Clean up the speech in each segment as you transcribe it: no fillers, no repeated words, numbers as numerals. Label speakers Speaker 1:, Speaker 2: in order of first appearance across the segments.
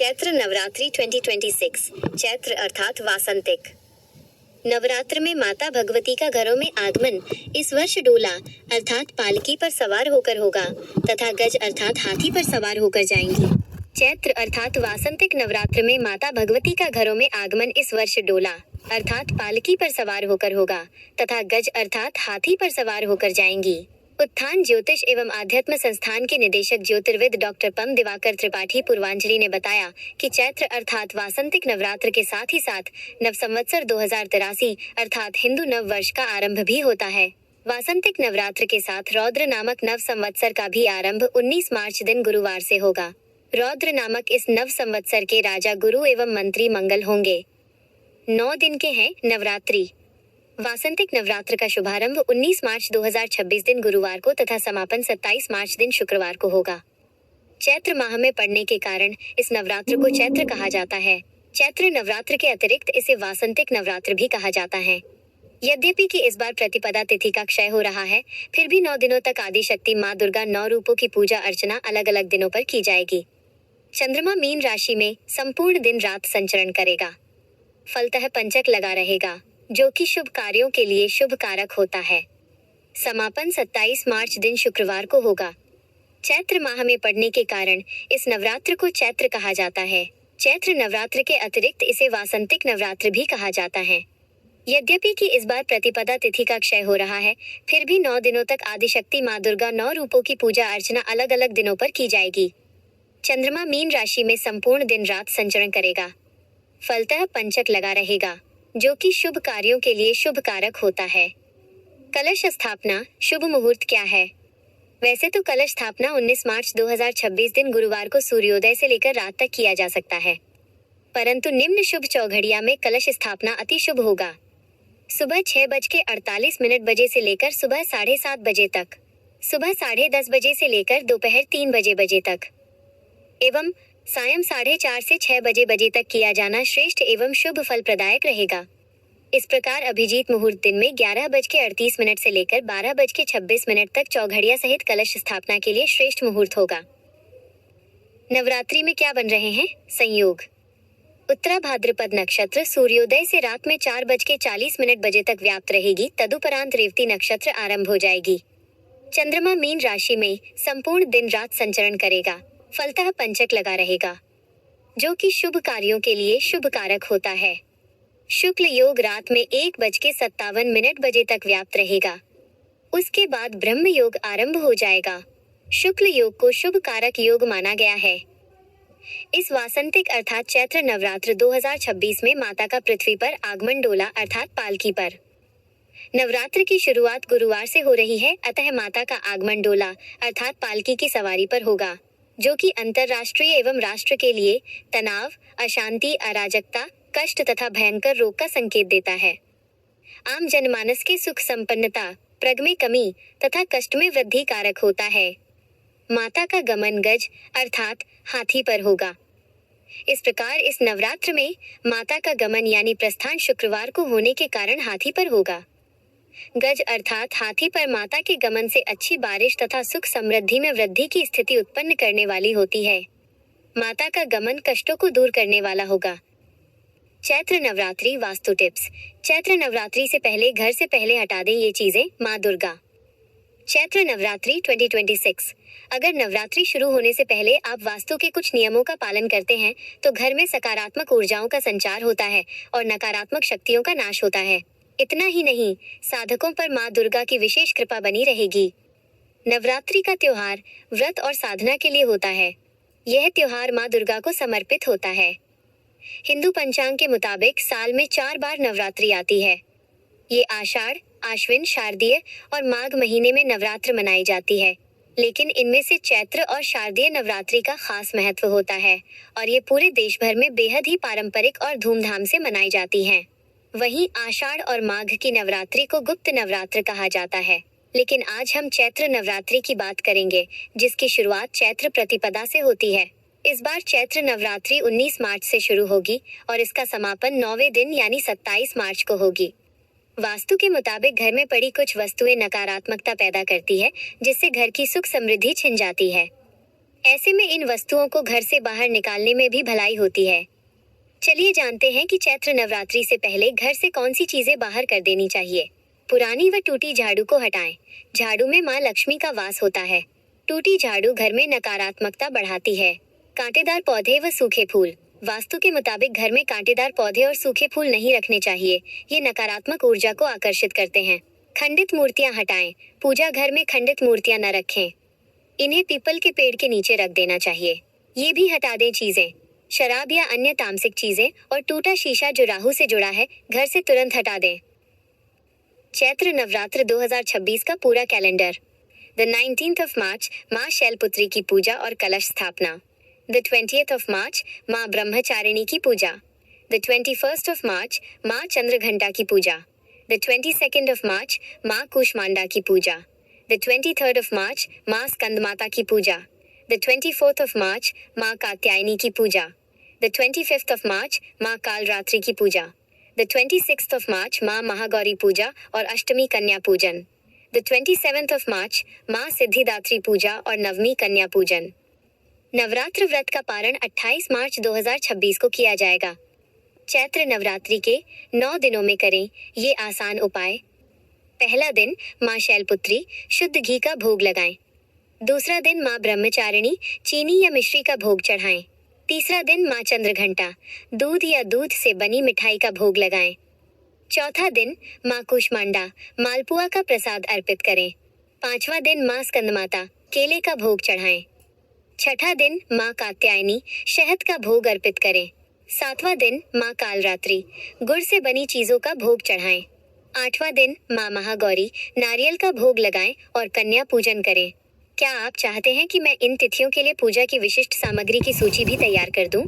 Speaker 1: चैत्र नवरात्रि 2026। चैत्र अर्थात वासंतिक नवरात्र में माता भगवती का घरों में आगमन इस वर्ष डोला अर्थात पालकी पर सवार होकर होगा तथा गज अर्थात हाथी पर सवार होकर जाएंगी। चैत्र अर्थात वासंतिक नवरात्र में माता भगवती का घरों में आगमन इस वर्ष डोला अर्थात पालकी पर सवार होकर होगा तथा गज अर्थात हाथी पर सवार होकर जाएंगी। उत्थान ज्योतिष एवं आध्यात्म संस्थान के निदेशक ज्योतिर्विद डॉक्टर पम दिवाकर त्रिपाठी पूर्वांजलि ने बताया कि चैत्र अर्थात वासंतिक नवरात्र के साथ ही साथ नव संवत्सर 2083 अर्थात हिंदू नव वर्ष का आरंभ भी होता है। वासंतिक नवरात्र के साथ रौद्र नामक नव संवत्सर का भी आरंभ 19 मार्च दिन गुरुवार से होगा। रौद्र नामक इस नव संवत्सर के राजा गुरु एवं मंत्री मंगल होंगे। 9 दिन के हैं नवरात्रि। वासंतिक नवरात्र का शुभारंभ 19 मार्च 2026 दिन गुरुवार को तथा समापन 27 मार्च दिन शुक्रवार को होगा। चैत्र माह में पड़ने के कारण इस नवरात्र को चैत्र कहा जाता है। चैत्र नवरात्र के अतिरिक्त इसे वासंतिक नवरात्र भी कहा जाता है। यद्यपि कि इस बार प्रतिपदा तिथि का क्षय हो रहा है, फिर भी 9 दिनों तक आदिशक्ति माँ दुर्गा 9 रूपों की पूजा अर्चना अलग अलग दिनों पर की जाएगी। चंद्रमा मीन राशि में संपूर्ण दिन रात संचरण करेगा। फलतः पंचक लगा रहेगा, जो कि शुभ कार्यों के लिए शुभ कारक होता है। समापन 27 मार्च दिन शुक्रवार को होगा। चैत्र माह में पड़ने के कारण इस नवरात्र को चैत्र कहा जाता है। चैत्र नवरात्र के अतिरिक्त इसे वासंतिक नवरात्र भी कहा जाता है। यद्यपि कि इस बार प्रतिपदा तिथि का क्षय हो रहा है, फिर भी 9 दिनों तक आदिशक्ति माँ दुर्गा 9 रूपों की पूजा अर्चना अलग अलग दिनों पर की जाएगी। चंद्रमा मीन राशि में संपूर्ण दिन रात संचरण करेगा। फलतः पंचक लगा रहेगा, जो कि शुभ कार्यों के लिए शुभ कारक होता है। कलश स्थापना शुभ मुहूर्त क्या है? वैसे तो कलश स्थापना 19 मार्च 2026 दिन गुरुवार को सूर्योदय से लेकर रात तक किया जा सकता है, परंतु निम्न शुभ चौघड़िया में कलश स्थापना अति शुभ होगा। सुबह 6:48 बजे से लेकर सुबह 7:30 बजे तक, सुबह 10:30 बजे से लेकर दोपहर 3 बजे तक एवं सायं 4:30 से 6 बजे तक किया जाना श्रेष्ठ एवं शुभ फल प्रदायक रहेगा। इस प्रकार अभिजीत मुहूर्त दिन में 11:38 से लेकर 12:26 तक चौघड़िया सहित कलश स्थापना के लिए श्रेष्ठ मुहूर्त होगा। नवरात्रि में क्या बन रहे हैं संयोग? उत्तरा भाद्रपद नक्षत्र सूर्योदय से रात में 4:40 बजे तक व्याप्त रहेगी। तदुपरांत रेवती नक्षत्र आरंभ हो जाएगी। चंद्रमा मीन राशि में संपूर्ण दिन रात संचरण करेगा। फलतः पंचक लगा रहेगा, जो कि शुभ कार्यों के लिए शुभ कारक होता है। शुक्ल योग रात में 1:57 बजे तक व्याप्त रहेगा। उसके बाद ब्रह्म योग आरंभ हो जाएगा। शुक्ल योग को शुभ कारक योग माना गया है। इस वासंतिक अर्थात चैत्र नवरात्र 2026 में माता का पृथ्वी पर आगमन डोला अर्थात पालकी पर। नवरात्र की शुरुआत गुरुवार से हो रही है, अतः माता का आगमन डोला अर्थात पालकी की सवारी पर होगा, जो कि अंतरराष्ट्रीय एवं राष्ट्र के लिए तनाव, अशांति, अराजकता, कष्ट तथा भयंकर रोग का संकेत देता है। आम जनमानस के सुख संपन्नता, प्रग में कमी तथा कष्ट में वृद्धि कारक होता है। माता का गमन गज अर्थात हाथी पर होगा। इस प्रकार इस नवरात्र में माता का गमन यानी प्रस्थान शुक्रवार को होने के कारण हाथी पर होगा। गज अर्थात हाथी पर माता के गमन से अच्छी बारिश तथा सुख समृद्धि में वृद्धि की स्थिति उत्पन्न करने वाली होती है। माता का गमन कष्टों को दूर करने वाला होगा। चैत्र नवरात्रि वास्तु टिप्स। चैत्र नवरात्रि से पहले घर से पहले हटा दें ये चीजें। माँ दुर्गा। चैत्र नवरात्रि 2026। अगर नवरात्रि शुरू होने से पहले आप वास्तु के कुछ नियमों का पालन करते हैं तो घर में सकारात्मक ऊर्जाओं का संचार होता है और नकारात्मक शक्तियों का नाश होता है। इतना ही नहीं, साधकों पर माँ दुर्गा की विशेष कृपा बनी रहेगी। नवरात्रि का त्योहार व्रत और साधना के लिए होता है। यह त्योहार माँ दुर्गा को समर्पित होता है। हिंदू पंचांग के मुताबिक साल में 4 बार नवरात्रि आती है। ये आषाढ़, आश्विन, शारदीय और माघ महीने में नवरात्र मनाई जाती है, लेकिन इनमें से चैत्र और शारदीय नवरात्रि का खास महत्व होता है और ये पूरे देश भर में बेहद ही पारंपरिक और धूमधाम से मनाई जाती हैं। वहीं आषाढ़ और माघ की नवरात्रि को गुप्त नवरात्र कहा जाता है, लेकिन आज हम चैत्र नवरात्रि की बात करेंगे, जिसकी शुरुआत चैत्र प्रतिपदा से होती है। इस बार चैत्र नवरात्रि 19 मार्च से शुरू होगी और इसका समापन 9वें दिन यानी 27 मार्च को होगी। वास्तु के मुताबिक घर में पड़ी कुछ वस्तुएं नकारात्मकता पैदा करती है, जिससे घर की सुख समृद्धि छिन जाती है। ऐसे में इन वस्तुओं को घर से बाहर निकालने में भी भलाई होती है। चलिए जानते हैं कि चैत्र नवरात्रि से पहले घर से कौन सी चीजें बाहर कर देनी चाहिए। पुरानी व टूटी झाड़ू को हटाएं। झाड़ू में माँ लक्ष्मी का वास होता है। टूटी झाड़ू घर में नकारात्मकता बढ़ाती है। कांटेदार पौधे व सूखे फूल। वास्तु के मुताबिक घर में कांटेदार पौधे और सूखे फूल नहीं रखने चाहिए, ये नकारात्मक ऊर्जा को आकर्षित करते हैं। खंडित मूर्तियां हटाएं। पूजा घर में खंडित मूर्तियां न रखें। इन्हें पीपल के पेड़ के नीचे रख देना चाहिए। ये भी हटा दें चीजें, शराब या अन्य तामसिक चीजें और टूटा शीशा जो राहु से जुड़ा है, घर से तुरंत हटा दें। चैत्र नवरात्र 2026 का पूरा calendar. The 19th of March माँ शैलपुत्री की पूजा और कलश स्थापना। द 20th of March माँ ब्रह्मचारिणी की पूजा। द 21st of March माँ चंद्रघंटा की पूजा। द 22nd of March माँ कूष्मांडा की पूजा। द 23rd of March माँ स्कंदमाता की पूजा। द 24th of March माँ कात्यायनी की पूजा। द 25th of March माँ कालरात्रि की पूजा। द 26th of March माँ महागौरी पूजा और अष्टमी कन्या पूजन। द 27th of March माँ सिद्धिदात्री पूजा और नवमी कन्या पूजन। नवरात्र व्रत का पारण 28 मार्च 2026 को किया जाएगा। चैत्र नवरात्रि के 9 दिनों में करें ये आसान उपाय। पहला दिन माँ शैलपुत्री शुद्ध घी का भोग लगाएं। दूसरा दिन माँ ब्रह्मचारिणी चीनी या मिश्री का भोग चढ़ाएं। तीसरा दिन माँ चंद्रघंटा दूध या दूध से बनी मिठाई का भोग लगाएं। चौथा दिन माँ कूष्मांडा मालपुआ का प्रसाद अर्पित करें। पांचवा दिन माँ स्कंदमाता केले का भोग चढ़ाएं। छठा दिन माँ कात्यायनी शहद का भोग अर्पित करें। सातवां दिन माँ कालरात्रि गुड़ से बनी चीजों का भोग चढ़ाएं। आठवां दिन माँ महागौरी नारियल का भोग लगाएं और कन्या पूजन करें। क्या आप चाहते हैं कि मैं इन तिथियों के लिए पूजा की विशिष्ट सामग्री की सूची भी तैयार कर दूं?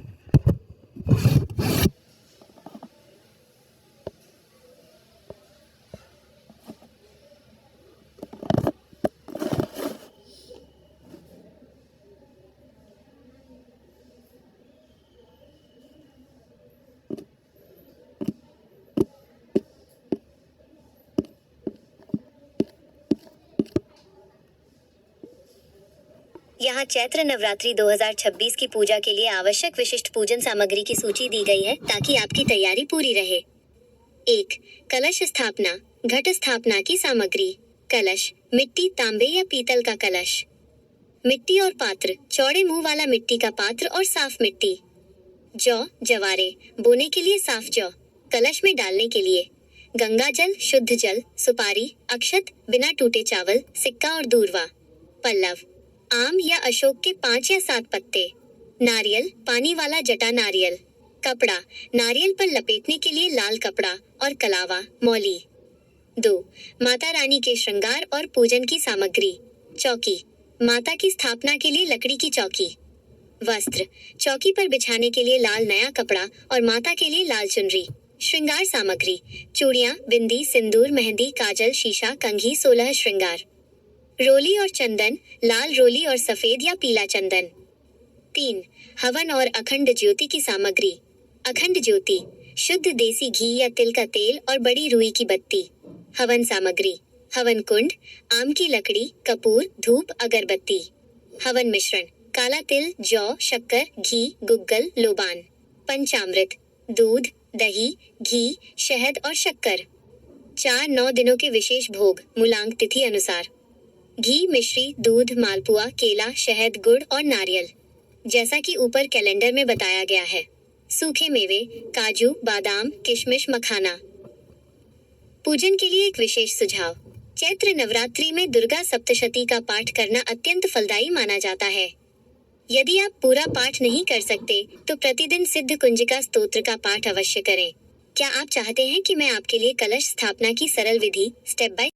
Speaker 1: यहाँ चैत्र नवरात्रि 2026 की पूजा के लिए आवश्यक विशिष्ट पूजन सामग्री की सूची दी गई है ताकि आपकी तैयारी पूरी रहे। 1. कलश स्थापना। घट स्थापना की सामग्री। कलश मिट्टी, तांबे या पीतल का कलश। मिट्टी और पात्र चौड़े मुंह वाला मिट्टी का पात्र और साफ मिट्टी। जौ जवारे बोने के लिए साफ जौ। कलश में डालने के लिए गंगा जल, शुद्ध जल, सुपारी, अक्षत, बिना टूटे चावल, सिक्का और दूर्वा। पल्लव आम या अशोक के 5 या 7 पत्ते। नारियल पानी वाला जटा नारियल। कपड़ा नारियल पर लपेटने के लिए लाल कपड़ा और कलावा मौली। 2. माता रानी के श्रृंगार और पूजन की सामग्री। चौकी माता की स्थापना के लिए लकड़ी की चौकी। वस्त्र चौकी पर बिछाने के लिए लाल नया कपड़ा और माता के लिए लाल चुनरी। श्रृंगार सामग्री चूड़ियां, बिंदी, सिंदूर, मेहंदी, काजल, शीशा, कंघी, 16 श्रृंगार। रोली और चंदन लाल रोली और सफेद या पीला चंदन। 3. हवन और अखंड ज्योति की सामग्री। अखंड ज्योति शुद्ध देसी घी या तिल का तेल और बड़ी रुई की बत्ती। हवन सामग्री हवन कुंड, आम की लकड़ी, कपूर, धूप, अगरबत्ती। हवन मिश्रण काला तिल, जौ, शक्कर, घी, गुग्गल, लोबान। पंचामृत दूध, दही, घी, शहद और शक्कर। 4 9 दिनों के विशेष भोग मूलांक तिथि अनुसार। घी, मिश्री, दूध, मालपुआ, केला, शहद, गुड़ और नारियल जैसा कि ऊपर कैलेंडर में बताया गया है। सूखे मेवे काजू, बादाम, किशमिश, मखाना। पूजन के लिए एक विशेष सुझाव। चैत्र नवरात्रि में दुर्गा सप्तशती का पाठ करना अत्यंत फलदायी माना जाता है। यदि आप पूरा पाठ नहीं कर सकते तो प्रतिदिन सिद्ध कुंजिका स्तोत्र का पाठ अवश्य करें। क्या आप चाहते हैं कि मैं आपके लिए कलश स्थापना की सरल विधि स्टेप बाय